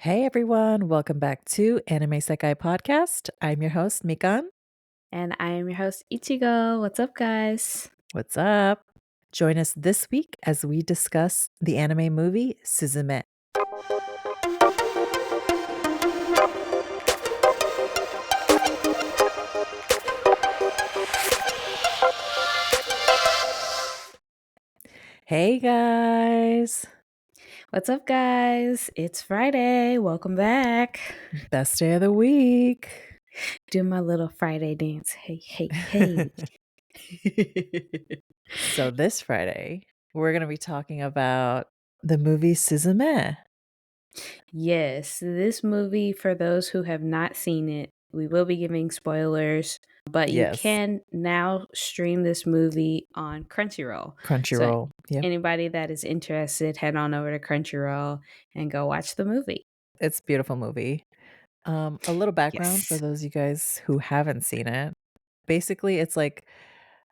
Hey everyone, welcome back to Anime Sekai Podcast. I'm your host, Mikan. And I am your host, Ichigo. What's up, guys? What's up? Join us this week as we discuss the anime movie Suzume. Hey guys, What's up, guys? It's Friday. Welcome back. best day of the week. Do my little Friday dance. Hey, hey, hey. So this Friday, we're going to be talking about the movie Suzume. Yes, this movie, for those who have not seen it, we will be giving spoilers, but you Yes, can now stream this movie on Crunchyroll. So, Crunchyroll. Yep, anybody that is interested, head on over to Crunchyroll and go watch the movie. it's a beautiful movie. A little background for Yes. those of you guys who haven't seen it. Basically, it's like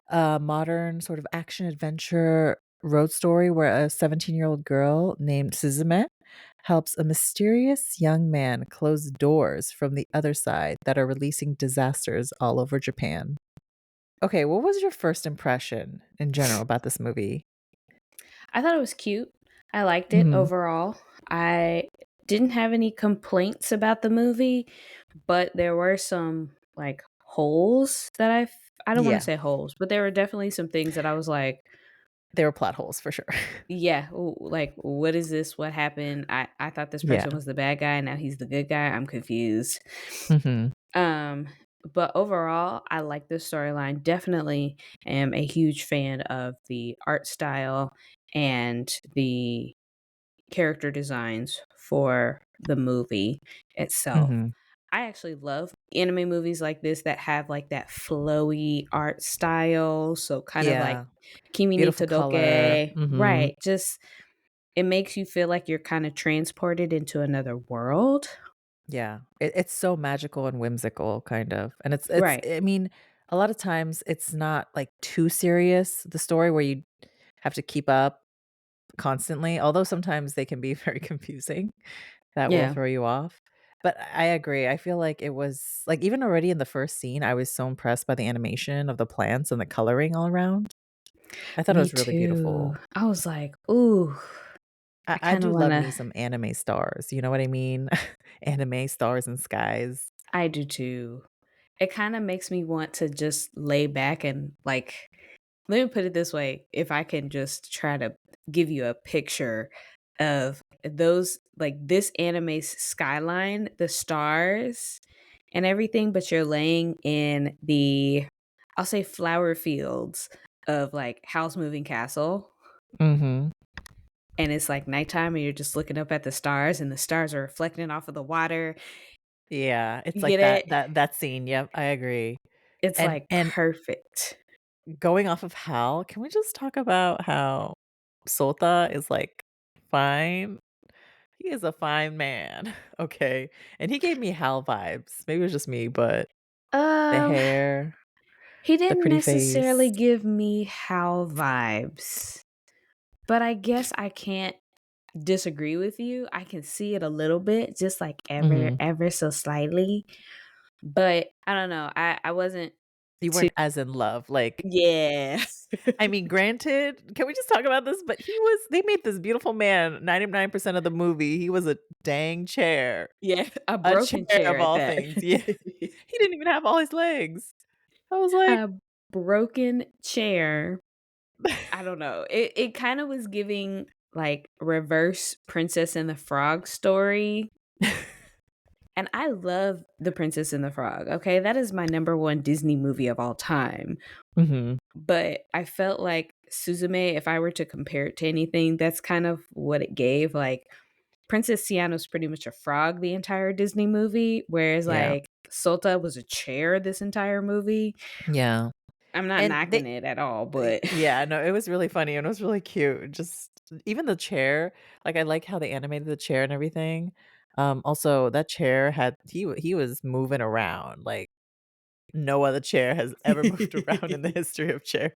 a modern sort of action adventure road story where a 17-year-old girl named Suzume helps a mysterious young man close doors from the other side that are releasing disasters all over Japan. Okay, what was your first impression in general about this movie? I thought it was cute. I liked it Mhm. overall. I didn't have any complaints about the movie, but there were some like holes that I don't want to Yeah, say holes, but there were definitely some things that I was like, there were plot holes for sure. yeah, like what is this? What happened? I thought this Yeah. person was the bad guy, now he's the good guy. I'm confused. Mhm. Um, but overall, I like this storyline. Definitely am a huge fan of the art style and the character designs for the movie itself. Mhm. I actually love anime movies like this that have like that flowy art style. So kind of like Yeah. Kimi ni Beautiful color. Todoke. Mhm. Right. Just it makes you feel like you're kind of transported into another world. Yeah, it's so magical and whimsical, kind of, and it's Right. I mean, a lot of times it's not, like, too serious, the story where you have to keep up constantly, although sometimes they can be very confusing, that will Yeah. throw you off, but I agree, I feel like it was like, even already in the first scene, I was so impressed by the animation of the plants and the coloring all around. I thought it Me was really too. beautiful. I was like, ooh, I I kind of do want love to. me some anime stars, you know what I mean? Anime stars and skies. I do too. It kind of makes me want to just lay back and like let me put it this way, if I can just try to give you a picture of those like this anime's skyline, the stars and everything, but you're laying in the I'll say flower fields of like House Moving Castle. Mhm. And it's like nighttime and you're just looking up at the stars and the stars are reflecting off of the water. Yeah, it's You like get it? that scene, yep, I agree. It's like And perfect. going off of Hal, can we just talk about how Sota is, like, fine? He is a fine man, okay? And he gave me Hal vibes. Maybe it was just me, but the Um, hair, he the didn't pretty necessarily face. give me Hal vibes, but I guess I can't disagree with you. I can see it a little bit, just like Mhm. ever so slightly. But I don't know. I wasn't You too weren't as in love, like yeah. I mean, granted, can we just talk about this? But they made this beautiful man 99% of the movie, he was a dang chair. Yeah, a A broken chair chair of at all that. things, yeah. He didn't even have all his legs. I was like A broken chair. I don't know. It kind of was giving like reverse Princess and the Frog story. And I love The Princess and the Frog. Okay, that is my number one Disney movie of all time. Mhm. But I felt like Suzume, if I were to compare it to anything, that's kind of what it gave. Like Princess Tiana's pretty much a frog the entire Disney movie, whereas Yeah. like Sota was a chair this entire movie. Yeah. I'm not And knocking it at all, but yeah, no, it was really funny and it was really cute. Just even the chair, like, I like how they animated the chair and everything. Also, that chair had he was moving around like no other chair has ever moved around in the history of chairs.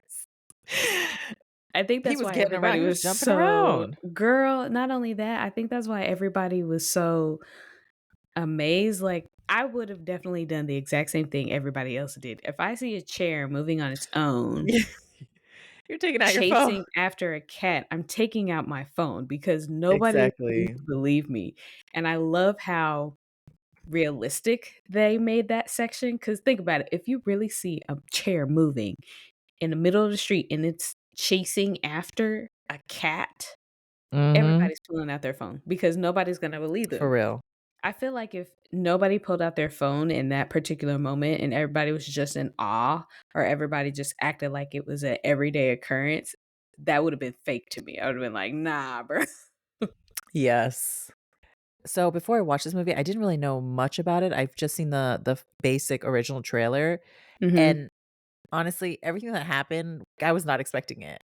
I think He that's was why getting around, everybody he was was jumping so around. girl, not only that, I think that's why everybody was so Amaze, like, I would have definitely done the exact same thing everybody else did. If I see a chair moving on its own, You're taking out your phone. chasing after a cat, I'm taking out my phone because nobody is going Exactly. to believe me. And I love how realistic they made that section. Because think about it, if you really see a chair moving in the middle of the street and it's chasing after a cat, Mhm. everybody's pulling out their phone because nobody's gonna believe For them. real. I feel like if nobody pulled out their phone in that particular moment and everybody was just in awe or everybody just acted like it was an everyday occurrence, that would have been fake to me. I would have been like, "Nah, bro." Yes. So before I watched this movie, I didn't really know much about it. I've just seen the basic original trailer, Mhm. and honestly, everything that happened, I was not expecting it.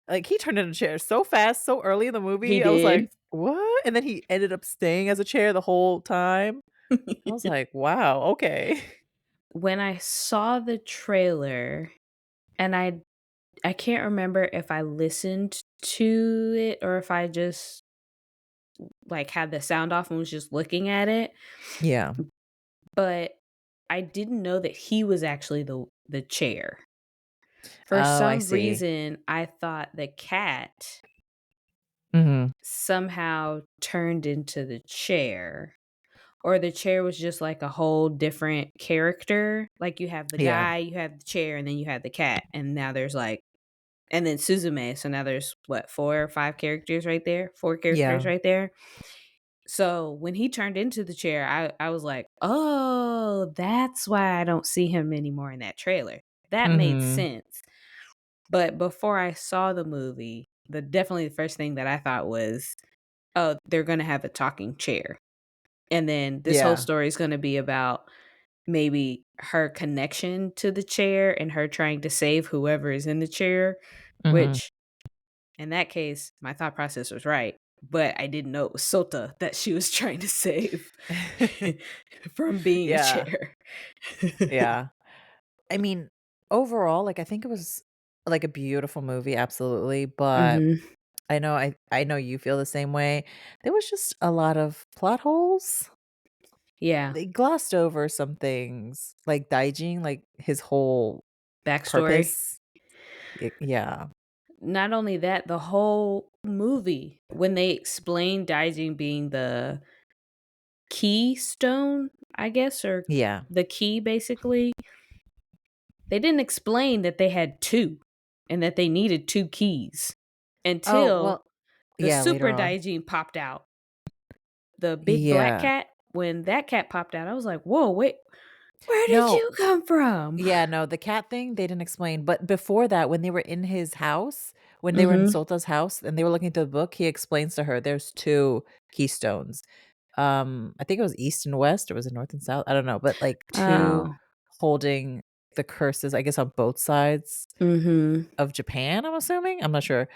Like, he turned into a chair so fast, so early in the He movie, I was like, did. "What?" And then he ended up staying as a chair the whole time. I was like, "Wow, okay." When I saw the trailer and I can't remember if I listened to it or if I just, like, had the sound off and was just looking at it, Yeah. but I didn't know that he was actually the chair. For Oh, I some see. reason, I thought the cat Mhm. somehow turned into the chair, or the chair was just like a whole different character. Like, you have the Yeah. guy, you have the chair, and then you have the cat, and now there's, like, and then Suzume, so now there's what, 4 or 5 characters right there? 4 characters Yeah. right there. So, when he turned into the chair, I was like, "Oh, that's why I don't see him anymore in that trailer." That made Mhm. sense. But before I saw the movie, definitely the first thing that I thought was, "Oh, they're gonna have a talking chair." And then this whole Yeah. story is gonna be about maybe her connection to the chair and her trying to save whoever is in the chair, Mhm. which in that case, my thought process was right, but I didn't know it was Sota that she was trying to save from being a Yeah. chair. Yeah. I mean, overall, like, I think it was, like, a beautiful movie, absolutely, but Mhm. I know you feel the same way. There was just a lot of plot holes. Yeah. They glossed over some things, like Daijin, like, his whole Backstory. purpose. Yeah. Not only that, the whole movie, when they explained Daijin being the keystone, I guess, or Yeah. the key basically, they didn't explain that they had 2 and that they needed 2 keys Oh, until well, the yeah, later super on. Daijin popped out. The big black Yeah. cat, when that cat popped out, I was like, "Whoa, wait, where did No, you come from?" yeah, no, the cat thing, they didn't explain, but before that, when they were in his house, when they were in Mhm. Sota's house and they were looking through the book, he explains to her there's 2 keystones. I think it was east and west, or was it north and south? I don't know, but, like, 2 Oh. holding the curses, I guess, on both sides Mhm. of Japan, I'm assuming? I'm not sure.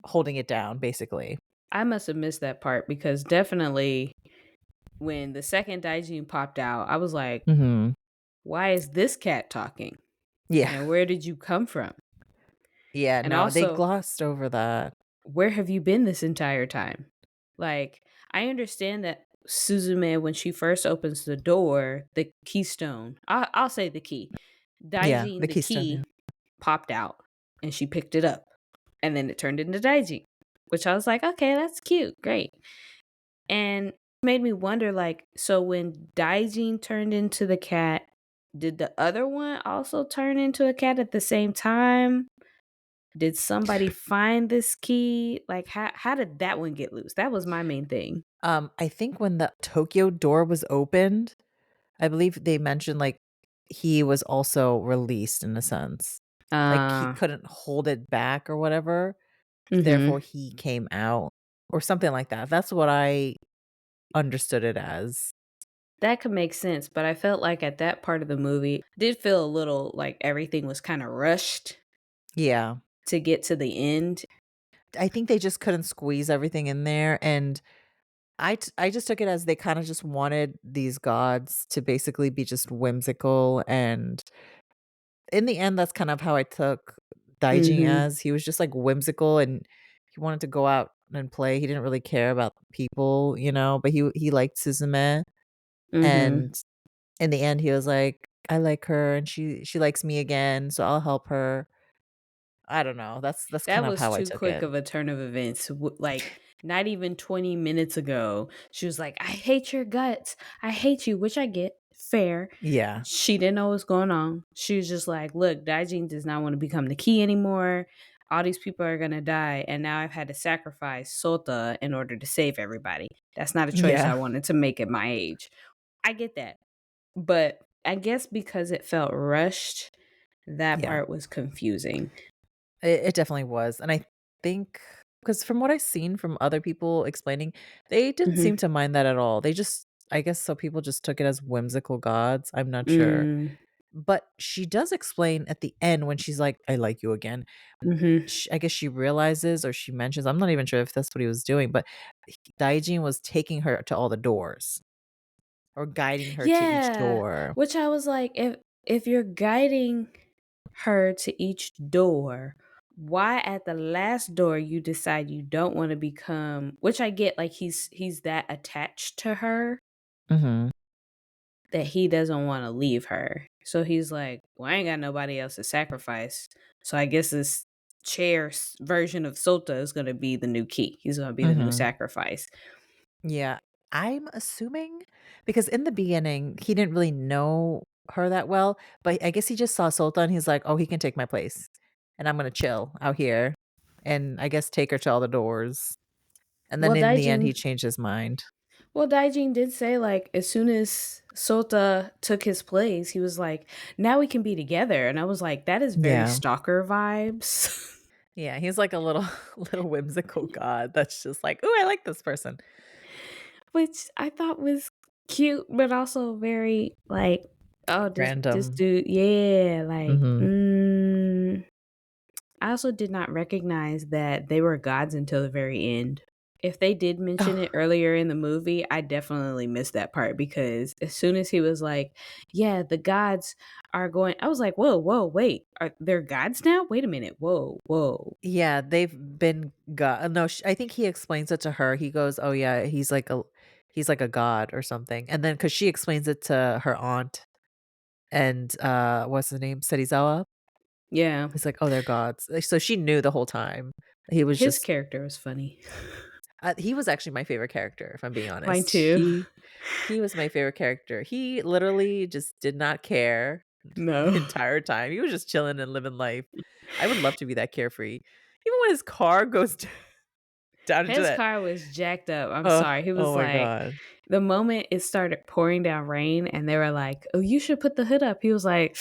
Holding it down, basically. I must have missed that part because definitely when the second Daijin popped out, I was like, Mhm. "Why is this cat talking? Yeah. And where did you come from? Yeah, And no, they also, glossed over that. where have you been this entire time?" Like, I understand that Suzume, when she first opens the door, the keystone, I'll say the key. Yeah, Daijin, the the keystone, yeah. key, popped out and she picked it up. And then it turned into Daijin, which I was like, okay, that's cute. Great. And made me wonder, like, so when Daijin turned into the cat, did the other one also turn into a cat at the same time? Did somebody find this key? Like, how did that one get loose? That was my main thing. I think when the Tokyo door was opened, I believe they mentioned, like, he was also released in a sense. Like, he Uh, couldn't hold it back or whatever, mhm. therefore he came out or something like that. That's what I understood it as. That could make sense, but I felt like at that part of the movie, did feel a little like everything was kind of rushed Yeah. to get to the end. I think they just couldn't squeeze everything in there, and I just took it as they kinda just wanted these gods to basically be just whimsical, and in the end, that's kind of how I took Daijin Mhm. as. He was just, like, whimsical, and he wanted to go out and play. He didn't really care about people, but he liked Suzume, Mhm. and in the end, he was like, "I like her, and she likes me again, so I'll help her." I don't know. That's kind That of was how I too took quick it. of a turn of events. Like, not even 20 minutes ago, she was like, "I hate your guts. I hate you," which I get. Fair. Yeah. She didn't know what's going on. She was just like, "Look, Daijin does not want to become the key anymore. All these people are going to die. And now I've had to sacrifice Sota in order to save everybody. That's not a choice I Yeah. wanted to make at my age." I get that. But I guess because it felt rushed, that Yeah. part was confusing. It definitely was, and I think because from what I've seen from other people explaining, they didn't seem Mhm. to mind that at all. They just I guess so people just took it as whimsical gods, I'm not sure. Mm. But she does explain at the end when she's like, "I like you again." Mhm. I guess she realizes or she mentions, I'm not even sure if that's what he was doing, but Daijin was taking her to all the doors or guiding her to each Yeah, door. which I was like, if you're guiding her to each door, why at the last door you decide you don't wanna become, which I get, like, he's that attached to her Mhm. that he doesn't wanna leave her. So he's like, "Well, I ain't got nobody else to sacrifice, so I guess this version of Sota is gonna be the new key. He's gonna be the new Mhm. sacrifice." Yeah, I'm assuming because in the beginning, he didn't really know her that well, but I guess he just saw Sultan, he's like, "Oh, he can take my place, and I'm gonna chill out here," and I guess take her to all the doors, and then Well, in the end, he Daijin changed his mind. Well, Daijin did say, like, as soon as Sota took his place, he was like, "Now we can be together." And I was like, that is very Yeah. stalker vibes, Yeah, he's like a little little whimsical god that's just like, "Ooh, I like this person." which I thought was cute, but also very like, oh, this Random. dude, yeah, like, Mhm. I also did not recognize that they were gods until the very end. If they did mention it earlier in the movie, I definitely missed that part because as soon as he was like, "Yeah, the gods are going," I was like, "Whoa, whoa, wait, are there gods now? Wait a minute, whoa, whoa." Yeah, they've been god no, I think he explains it to her, he goes, "Oh, yeah, he's like a god or something," and then because she explains it to her aunt and, what's his name? Serizawa? Yeah, He's like, "Oh, they're gods." So she knew the whole time. He was his just character was funny. he was actually my favorite character, if I'm being Mine honest. too. He was my favorite character. He literally just did not care the No, entire time. He was just chilling and living life. I would love to be that carefree. Even when his car goes down into his that car was jacked up. I'm oh, sorry. He oh was my like, god. the moment it started pouring down rain and they were like, "Oh, you should put the hood up." He was like,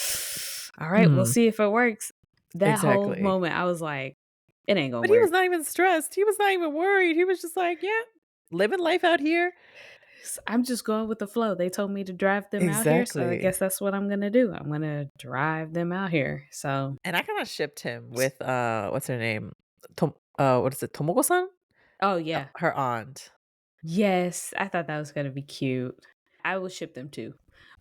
"All right, we'll Mhm. see if it works." That whole Exactly. moment, I was like, "It ain't gonna But he work." was not even stressed. He was not even worried. He was just like, "Yeah, living life out here." I'm just going with the flow. They told me to drive them out here, so I Exactly. guess that's what I'm gonna do. I'm gonna drive them out here. So, And I kinda shipped him with, what's her name? What is it? Tomoko-san? oh yeah, Her aunt. yes, I thought that was gonna be cute. I will ship them too.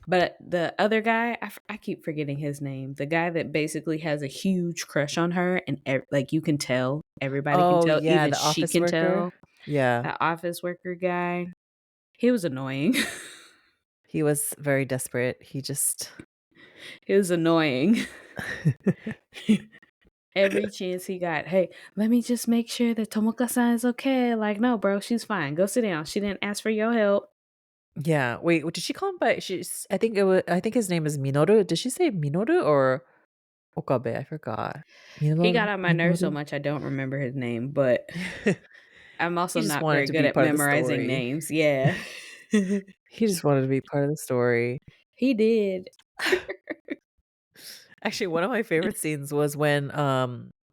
But the other guy, I keep forgetting his name. The guy that basically has a huge crush on her, and like you can tell, everybody can Oh, tell, yeah, even the she office can worker. tell. Yeah. That office worker guy, he was annoying. He was very desperate. He just He was annoying. Every chance he got, hey, let me just make sure that Tomoka-san is okay. Like, no, bro, she's fine. Go sit down. She didn't ask for your help. Yeah. Wait, what did she call him by I think his name is Minoru. Did she say Minoru or Okabe? I forgot. He got on my nerves so Minoru? much I don't remember his name, but I'm He also just not wanted very to good be at part of the memorizing story. names. Yeah. He just wanted to be part of the story. He did. Actually, one of my favorite scenes was when,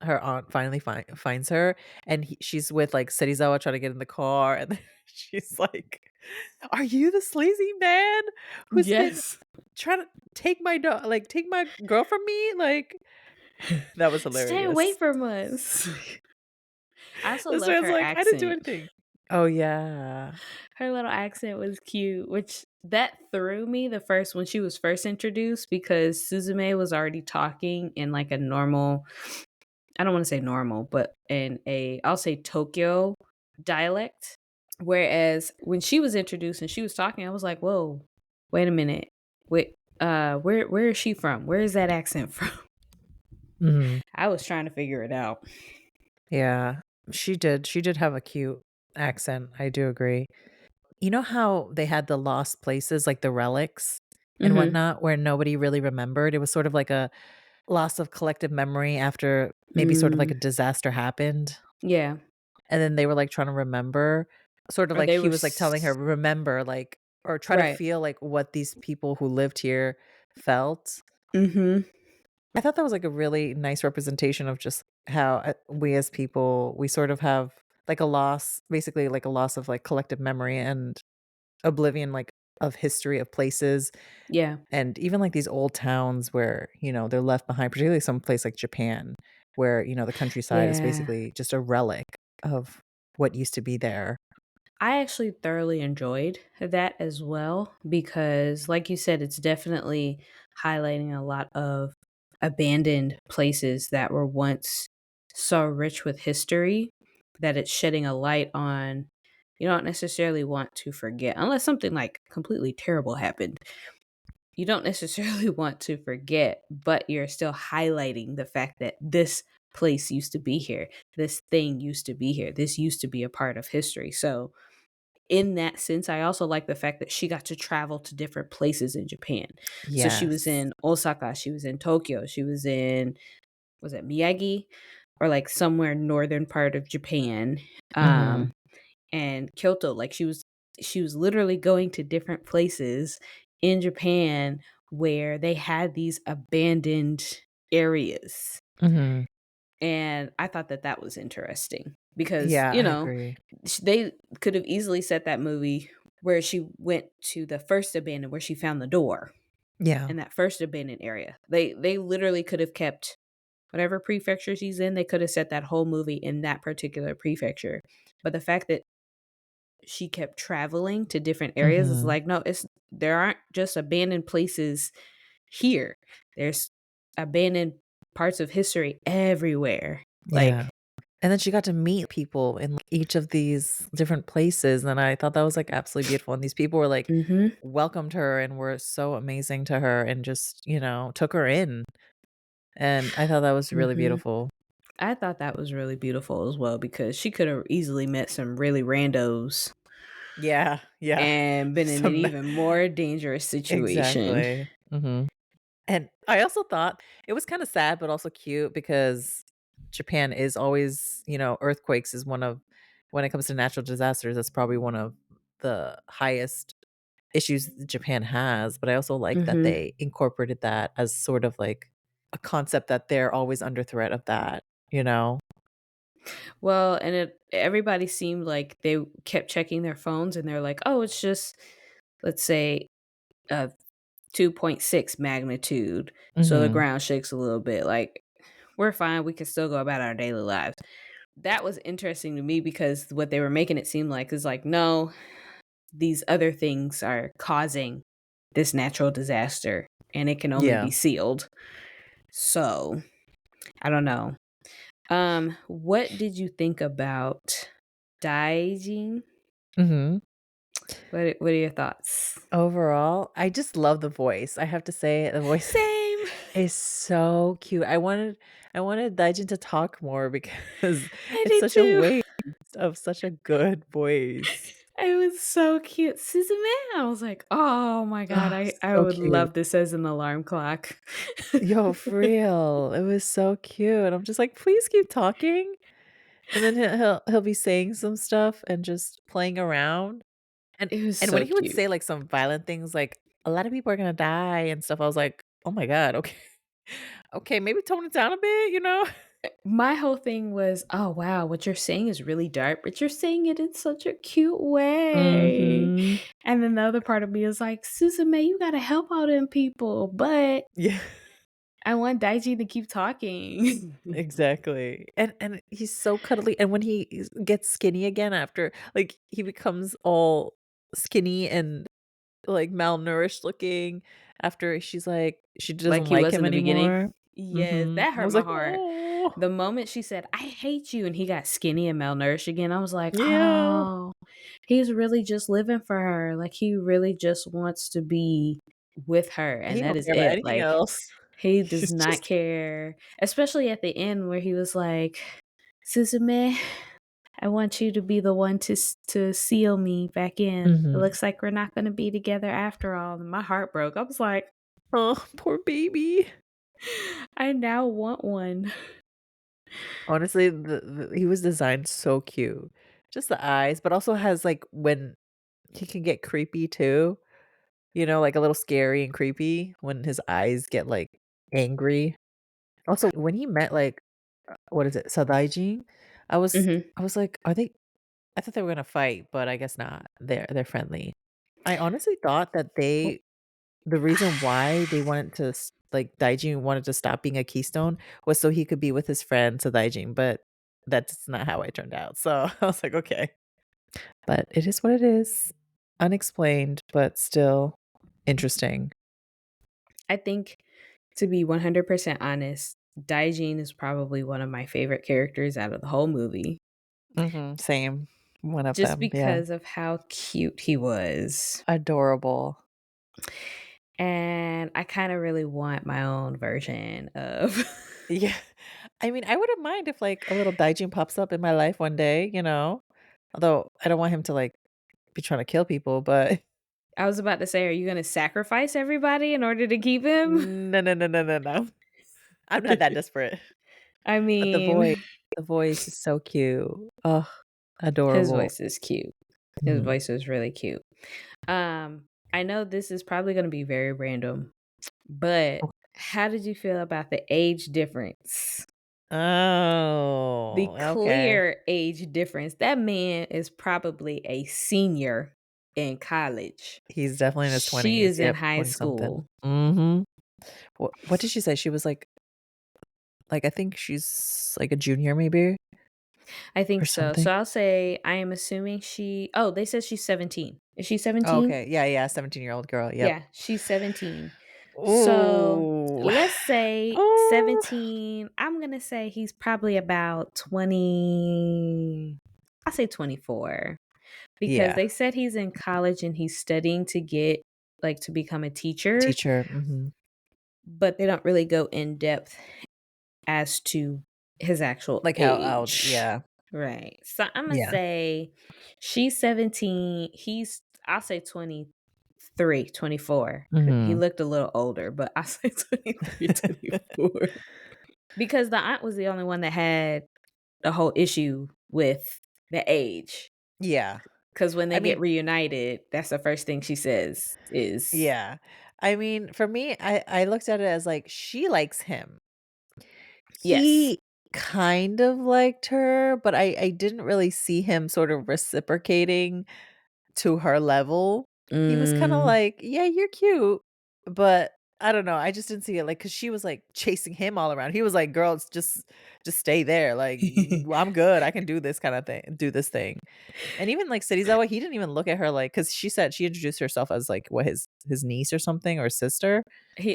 her aunt finally finds her, and she's with, like, Serizawa trying to get in the car, and then she's like, "Are you the sleazy man who's been Yes. trying to take my girl from me?" Like, that was Stay away hilarious. from us. I also This loved man's her like, "I didn't do accent. anything." Oh, yeah. Her little accent was cute, which that threw me the first when she was first introduced because Suzume was already talking in like a normal, I don't want to say normal, but in a, I'll say Tokyo. dialect. Whereas when she was introduced and she was talking, I was like, "Whoa, wait a minute. Wait, where is she from? Where is that accent from?" Mhm. I was trying to figure it out. Yeah. She did have a cute accent, I do agree. You know how they had the lost places, like the relics and Mhm. whatnot, where nobody really remembered? It was sort of like a loss of collective memory after maybe sort of like Mm, a disaster happened, yeah. and then they were, like, trying to remember, sort of Or like they he were was, like, telling her, "Remember," like or try to right. feel like what these people who lived here felt. Mhm. I thought that was, like, a really nice representation of just how, we as people, we sort of have, like, a loss basically, like, a loss of, like, collective memory and oblivion, like, of history of places, Yeah. and even, like, these old towns where, they're left behind, particularly some place like Japan, where, the countryside is Yeah. basically just a relic of what used to be there. I actually thoroughly enjoyed that as well because, like you said, it's definitely highlighting a lot of abandoned places that were once so rich with history that it's shedding a light on. You don't necessarily want to forget, unless something like completely terrible happened. You don't necessarily want to forget, but you're still highlighting the fact that this place used to be here. This thing used to be here. This used to be a part of history. So, in that sense, I also like the fact that she got to travel to different places in Japan. So she was Yes. in Osaka, she was in Tokyo, she was in was it Miyagi or like somewhere northern part of Japan. Mhm. Um and Kyoto, like she was literally going to different places in Japan where they had these abandoned areas. Mhm. And I thought that that was interesting because, Yeah, I agree. they could have easily set that movie where she went to the first abandoned where she found the door Yeah. in that first abandoned area. They literally could have kept whatever prefecture she's in, they could have set that whole movie in that particular prefecture. But the fact that she kept traveling to different areas is Mhm. like, no, it's there aren't just abandoned places here. There's abandoned parts of history everywhere. Yeah. Like, And then she got to meet people in, like, each of these different places, and I thought that was, like, absolutely beautiful, and these people were, like, mhm. welcomed her and were so amazing to her and just, took her in, and I thought that was really Mhm. beautiful. I thought that was really beautiful as well because she could have easily met some really randos Yeah, yeah. and been in an Some even more dangerous situation. exactly. Mhm. And I also thought it was kinda sad, but also cute because Japan is always earthquakes is one of when it comes to natural disasters, that's probably one of the highest issues that Japan has, but I also like that Mhm. they incorporated that as sort of like a concept that they're always under threat of that, you know? Well, and everybody seemed like they kept checking their phones and they're like, "Oh, it's just let's say a 2.6 magnitude, so the Mhm. ground shakes a little bit. Like, we're fine. We can still go about our daily lives." That was interesting to me because what they were making it seem like is like, no, these other things are causing this natural disaster and it can only be Yeah. sealed. So, I don't know. What did you think about Daijin? Mhm. What are your thoughts? Overall, I just love the voice. I have to say the voice Same. is so cute. I wanted Daijin to talk more because I it's did such a too. waste of such a good voice. It was so cute. Suzume. I was like, oh my god, Oh, I so would cute. love this as an alarm clock. Yo, for real. It was so cute. I'm just like, "Please keep talking." And then he'll be saying some stuff and just playing around. And It was and when so he would cute. say, like, some violent things, like, "A lot of people are gonna die," and stuff, I was like, "Oh my god, okay. Okay, maybe tone it down a bit," you know? My whole thing was, "Oh, wow, what you're saying is really dark, but you're saying it in such a cute way." Mhm. And then the other part of me is like, "Suzume, you gotta help all them people, but Yeah, I want Daiji to keep talking." exactly. And he's so cuddly, and when he gets skinny again after like, he becomes all skinny and, like, malnourished looking after she's like she Like doesn't he like was him in the beginning. anymore. Yes, Mhm. that I hurt was my like, heart. "Oh." The moment she said, "I hate you," and he got skinny and malnourished again, I was like, Yeah. "Oh, he's really just living for her, like, he really just wants to be with her, and He that don't is care about it." anything Like, else. he does He's not just care, especially at the end where he was like, "Suzume, I want you to be the one to seal me back in. It Mhm. looks like we're not gonna be together after all," and my heart broke. I was like, Oh, poor baby. "I now want one." Honestly, the he was designed so cute. Just the eyes, but also has, like, when he can get creepy too, like, a little scary and creepy when his eyes get, like, angry. Also, when he met, like, what is it, Sadaijin, I was Mhm. I was like, "Are they?" I thought they were gonna fight, but I guess not. They're friendly. I honestly thought that the reason why they wanted to like, Daijin wanted to stop being a keystone was so he could be with his friend Sadaijin, but that's not how it turned out. So I was like, "Okay." But it is what it is. Unexplained, but still interesting. I think, to be 100% honest, Daijin is probably one of my favorite characters out of the whole movie, Mhm, same. One of just them, yeah. because of how cute he was. Adorable. And I kinda really want my own version of Yeah. I mean, I wouldn't mind if, like, a little Daijin pops up in my life one day, you know? Although, I don't want him to, like, be trying to kill people, but I was about to say, are you gonna sacrifice everybody in order to keep him? no, no, no, no, no, no. I'm not that desperate. I But the mean, voice the voice is so cute. Ugh, his adorable. voice is cute. His Mhm. voice is really cute. I know this is probably gonna be very random, but how did you feel about the age difference? The Oh, okay. clear age difference. That man is probably a senior in college. He's definitely in his She 20s, is in yep, high 20 something. school. Mhm. What did she say? She was like, I think she's, like, a junior maybe I or think so. something? So I'll say I am assuming oh, they said she's 17. Is she 17? Okay, yeah, yeah, 17-year-old girl, yep. Yeah, she's 17. So Ooh. let's say Ooh. 17. I'm gonna say he's probably about 20. I say 24 because Yeah, they said he's in college and he's studying to get to become a teacher, teacher, mhm. but they don't really go in depth as to his actual Like how old, age. yeah, Right. So I'm gonna yeah. say she's 17. I'll say 23, 24. He Mhm. looked a little older, but I'll say 23, 24. Because the aunt was the only one that had the whole issue with the age. Yeah. Because when I they get mean, reunited, that's the first thing she says is, yeah. I mean, for me, I looked at it as, like, she likes him. yes. He kind of liked her, but I didn't really see him sort of reciprocating to her level. He was kinda Mm. like, "Yeah, you're cute," but I don't know, I just didn't see it, like, cause she was, like, chasing him all around. He was like, "Girl, it's just stay there, like, I'm good, I can do this kinda thing do this thing." And even, like, Serizawa, he didn't even look at her like, cause she introduced herself as, like, what, his niece or something or sister?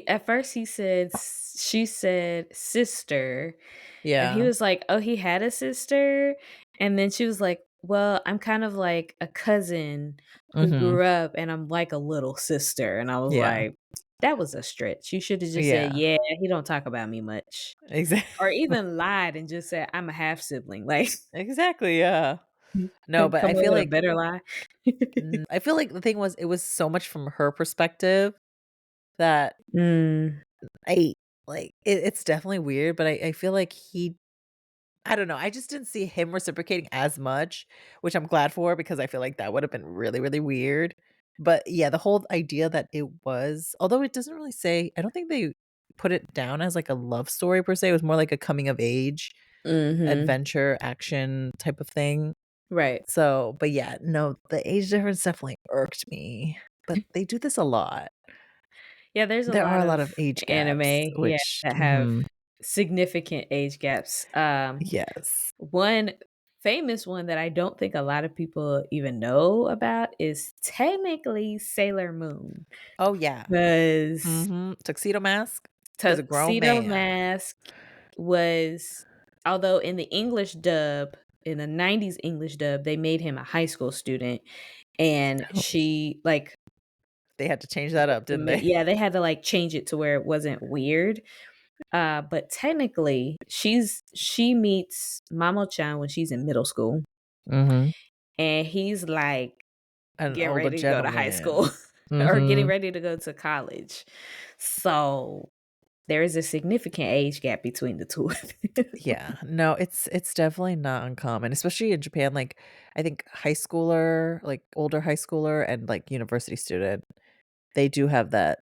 At first he said she said sister, and he Yeah. was like, "Oh, he had a sister?" And then she was like, "Well, I'm kind of like a cousin who Mhm. grew up and I'm like a little sister." And I was Yeah. like, "That was a stretch. You should have just said, Yeah. 'Yeah, he don't talk about me much.'" Or Exactly. even lied and just said, "I'm a half sibling." Like, Exactly, yeah. No, but come up with a better lie. I feel like the thing was it was so much from her perspective that Mm, I it's definitely weird, but I feel like I don't know, I just didn't see him reciprocating as much, which I'm glad for because I feel like that would have been really, really weird. But yeah, the whole idea that it was, although it doesn't really say, I don't think they put it down as like a love story per se. It was more like a coming of age, mhm. adventure, action type of thing. Right. So, but yeah, no, the age difference definitely irked me. But they do this a lot. Yeah, there's a There are lot a lot of of age gaps, anime, yeah, which that have significant age gaps. Yes. One famous one that I don't think a lot of people even know about is technically Sailor Moon, Oh, yeah. 'cause Mhm. Tuxedo Mask is a grown Tuxedo man. Mask was Although in the English dub, in the 90s English dub, they made him a high school student, and Oh, she, like, they had to change that up, didn't they? yeah, they had to, like, change it to where it wasn't weird. But technically, she meets Mamo-chan when she's in middle school, Mhm. and he's, like, An getting older ready to go to high school gentleman. or getting Mhm. ready to go to college. So, there is a significant age gap between the 2 of them. Yeah. No, it's definitely not uncommon, especially in Japan, like, I think high schooler, like, older high schooler and, like, university student, they do have that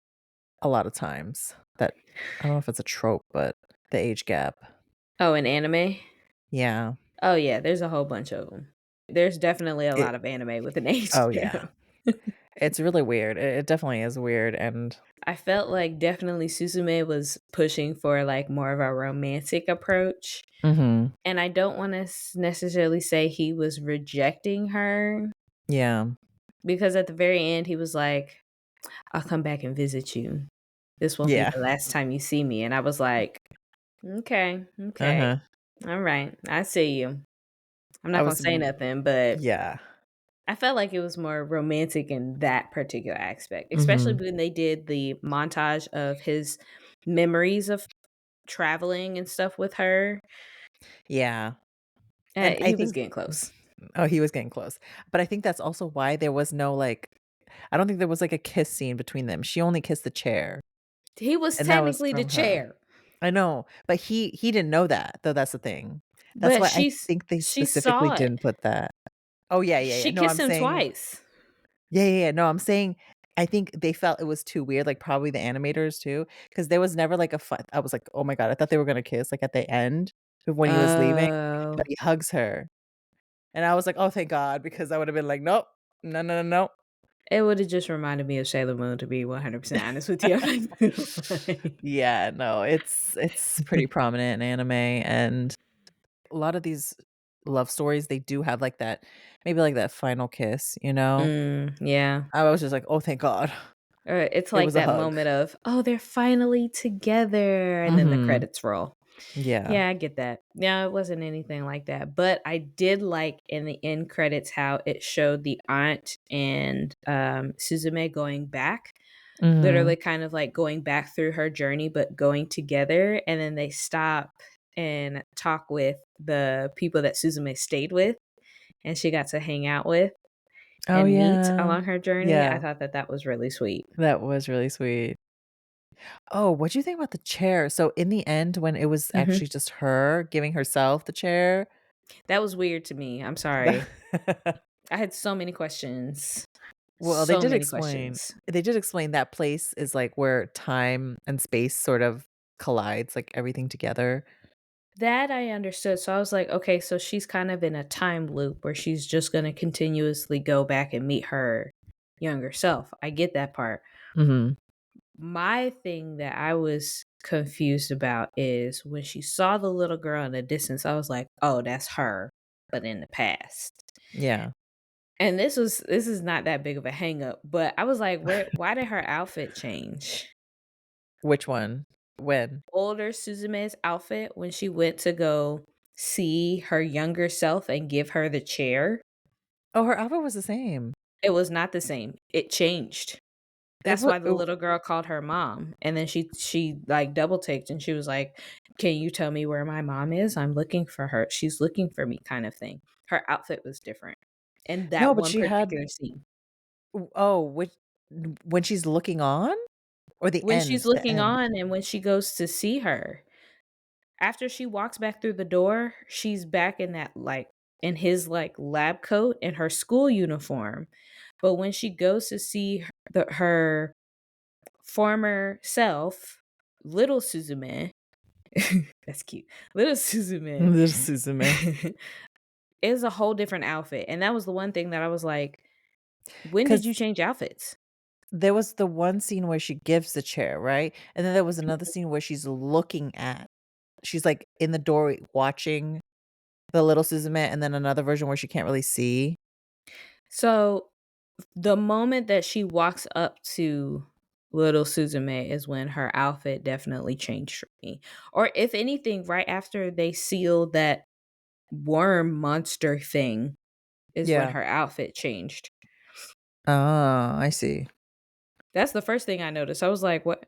a lot of times. That I don't know if it's a trope, but the age gap. Oh, in anime? Yeah. Oh, yeah, there's a whole bunch of them. There's definitely a It lot of anime with an age Oh, yeah. gap. It's really weird. It definitely is weird, and I felt like definitely Suzume was pushing for, like, more of a romantic approach, Mhm. and I don't wanna necessarily say he was rejecting her, Yeah. because at the very end, he was like, "I'll come back and visit you. This won't be Yeah. the last time you see me," and I was like, "Okay, okay. Uh-huh. Alright, I see you." I'm I not gonna was say r nothing, but Yeah. I felt like it was more romantic in that particular aspect, especially Mhm. when they did the montage of his memories of traveling and stuff with her. Yeah. And I He was think getting close. Oh, he was getting close. But I think that's also why there was no, like, I don't think there was, like, a kiss scene between them. She only kissed the chair, He was and that was technically the from her. chair, I know, but he didn't know that, though that's the thing. That's but why I think they she specifically saw it. didn't put that. Oh, yeah, yeah, yeah. She No, kissed I'm him saying twice. Yeah, yeah, yeah. No, I'm saying I think they felt it was too weird, like, probably the animators too, because there was never, like, a fun I was like, "Oh my god," I thought they were gonna kiss, like, at the end of when he was leaving, but Oh, he hugs her, and I was like, "Oh, thank god," because I would've been like, "Nope. No, no, no, no." it would've just reminded me of Sailor Moon, to be 100% honest with you. I'm not gonna lie. Yeah, no, it's pretty prominent in anime, and a lot of these love stories, they do have, like, that maybe, like, that final kiss, you know? Yeah. I was just like, "Oh, thank god." Or it's It like was a that hug. moment of, "Oh, they're finally together," and then the Mhm. credits roll. Yeah. Yeah, I get that. Yeah, it wasn't anything like that, but I did like in the end credits how it showed the aunt and, Suzume going back, literally Mhm. kind of like going back through her journey, but going together, and then they stop and talk with the people that Suzume stayed with, and she got to hang out with Oh, and meet yeah. along her journey. I Yeah. thought that that was really sweet. That was really sweet. Oh, what'd you think about the chair? So in the end, when it was Mhm. actually just her giving herself the chair, That was weird to me, I'm the sorry. I had so many questions. well, they So did many explain questions. that place is, like, where time and space sort of collides, like, everything together. That I understood, so I was like, "Okay, so she's kind of in a time loop where she's just gonna continuously go back and meet her younger self." I get that part. Mhm. My thing that I was confused about is when she saw the little girl in the distance, I was like, "Oh, that's her, but in the past." Yeah. And this is not that big of a hang up, but I was like, why did her outfit change? Which one? When? Older Suzume's outfit when she went to go see her younger self and give her the chair, Oh, her outfit was the same. it was not the same. It changed. It That's was. why the little girl called her mom, and then she, like, double taked, and she was like, "Can you tell me where my mom is? I'm looking for her. She's looking for me," kind of thing. Her outfit was different in No, that but one she had particular scene. oh, which when she's looking on? Or the When she's end? The looking end. on and when she goes to see her. After she walks back through the door, she's back in that, like, in his, like, lab coat and her school uniform. But when she goes to see her former self, little Suzume, that's cute. Little Suzume Little Suzume. is a whole different outfit. And that was the one thing that I was like, when did you 'Cause change outfits? there was the one scene where she gives the chair, right? And then there was another scene where she's, like, in the doorway watching the little Suzume, and then another version where she can't really see. So the moment that she walks up to little Suzume is when her outfit definitely changed for me. Or if anything, right after they sealed that worm monster thing is when Yeah. her outfit changed. Ah, I see. That's the first thing I noticed. I was like, "What?"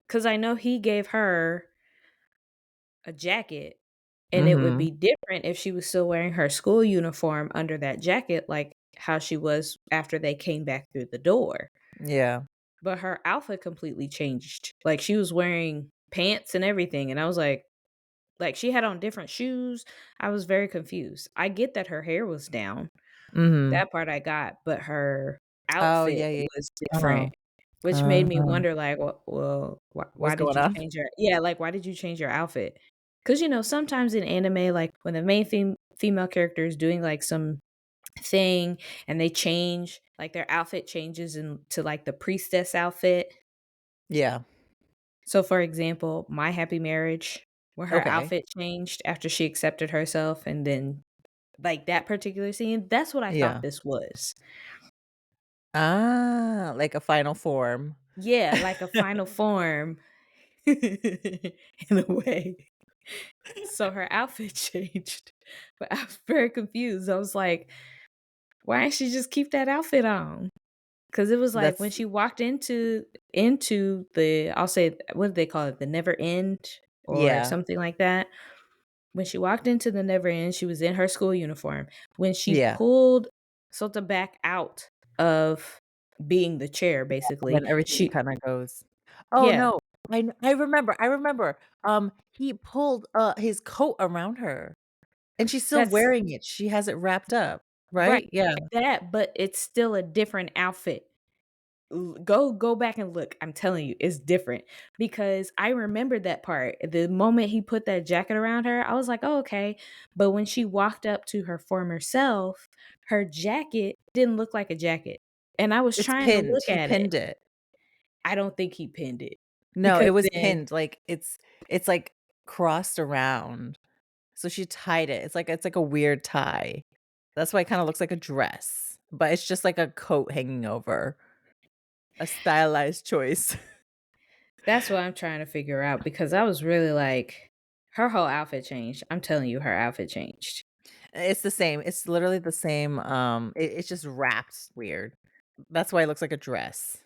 Because I know he gave her a jacket, and it would Mhm. be different if she was still wearing her school uniform under that jacket, like how she was after they came back through the door. Yeah. But her outfit completely changed. Like, she was wearing pants and everything, and I was like, she had on different shoes. I was very confused. I get that her hair was down. Mhm. That part I got, but her Oh, outfit yeah, yeah. was Oh. different, which made me Uh, wonder, like, well, why what's did going you on? change your yeah, like, why did you change your outfit? Because sometimes in anime, like, when the main female character is doing, like, some thing and they change, like, their outfit changes into, like, the priestess outfit. Yeah. So, for example, My Happy Marriage, where her Okay. outfit changed after she accepted herself, and then, like, that particular scene, that's what I thought Yeah. this was. Ah, like a final form. Yeah, like a final form in a way. So her outfit changed, but I was very confused. I was like, "Why didn't she just keep that outfit on?" Because it was like when That's she walked into the I'll say, what do they call it? The Never End or yeah. something like that. When she walked into the Never End, she was in her school uniform. When she Yeah. pulled Sota back out of being the chair, basically, Then everything she kinda goes oh, yeah, no. I remember, I remember. He pulled, his coat around her, and she's still that's wearing it. She has it wrapped up, right, right? Yeah. that, but it's still a different outfit. Go back and look. I'm telling you, it's different because I remember that part. The moment he put that jacket around her, I was like, "Oh, okay." But when she walked up to her former self, her jacket didn't look like a jacket. And I was It's trying to pinned. look He at it. pinned it. I don't think he pinned it No, because it was then pinned, like, it's, like, crossed around. So she tied it. It's like a weird tie. That's why it kinda looks like a dress, but it's just like a coat hanging over. A stylized choice. that's what I'm trying to figure out because I was really like, her whole outfit changed. I'm telling you, her outfit changed. It's the same. It's literally the same, it's just wrapped weird. That's why it looks like a dress.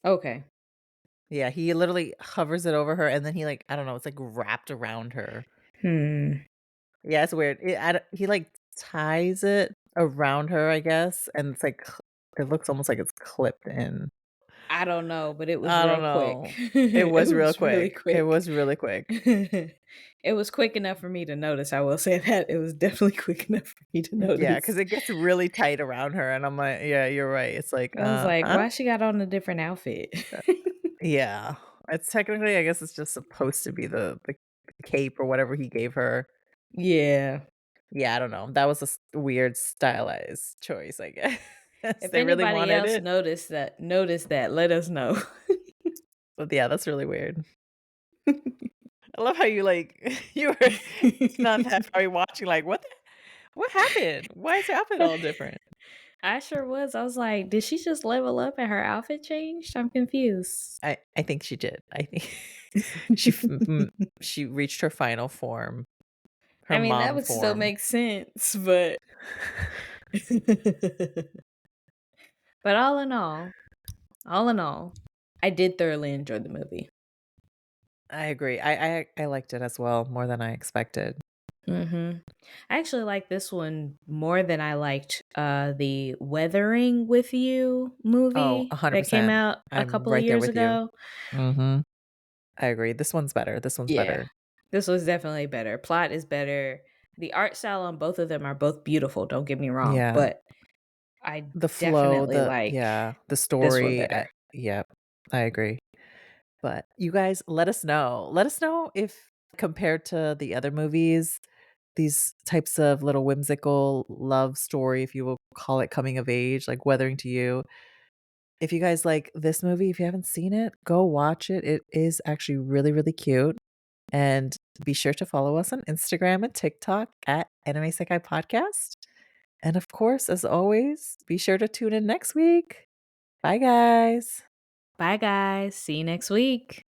Okay. Yeah, he literally hovers it over her, and then he, like I don't know, it's, like, wrapped around her. Hmm. Yeah, it's weird. He, like, ties it around her, I guess, and it's, like, it looks almost like it's clipped in. I don't know, but it was I real don't quick. know. It It was real was really quick. It quick. was really quick. It was quick enough for me to notice, I will say that. It was definitely quick enough for me to Yeah, notice. because it gets really tight around her, and I'm like, "Yeah, you're right." It's like, I was like, huh?" "Why she got on a different outfit?" Yeah. It's technically, I guess it's just supposed to be the cape or whatever he gave her. Yeah. Yeah, I don't know. That was a weird stylized choice, I guess. If They really anybody wanted else it. noticed that, let us know. But yeah, that's really weird. I love how you, like you were not that far watching, like, what happened? Why is her outfit all different?" I sure was. I was like, "Did she just level up and her outfit changed? I'm confused." I think she did. I think she she reached her final form, her I mean, that mom would still form. make sense, but but all in all, I did thoroughly enjoy the movie. I agree. I liked it as well, more than I expected. Mhm. I actually like this one more than I liked, the Weathering with You Oh, movie that came 100%. out a I'm couple of right there years with you. ago. Mhm. I agree. This one's better. This one's Yeah. better. This was definitely better. Plot is better. The art style on both of them are both beautiful, don't get me wrong, Yeah. but I The flow, definitely the like yeah, the this one story, better. yep, I agree. But you guys let us know. Let us know if compared to the other movies, these types of little whimsical love story, if you will call it coming of age, like Weathering to You. If you guys like this movie, if you haven't seen it, go watch it. It is actually really, really cute. And be sure to follow us on Instagram and TikTok at Anime Sekai Podcast. And of course, as always, be sure to tune in next week. Bye, guys. Bye, guys. See you next week.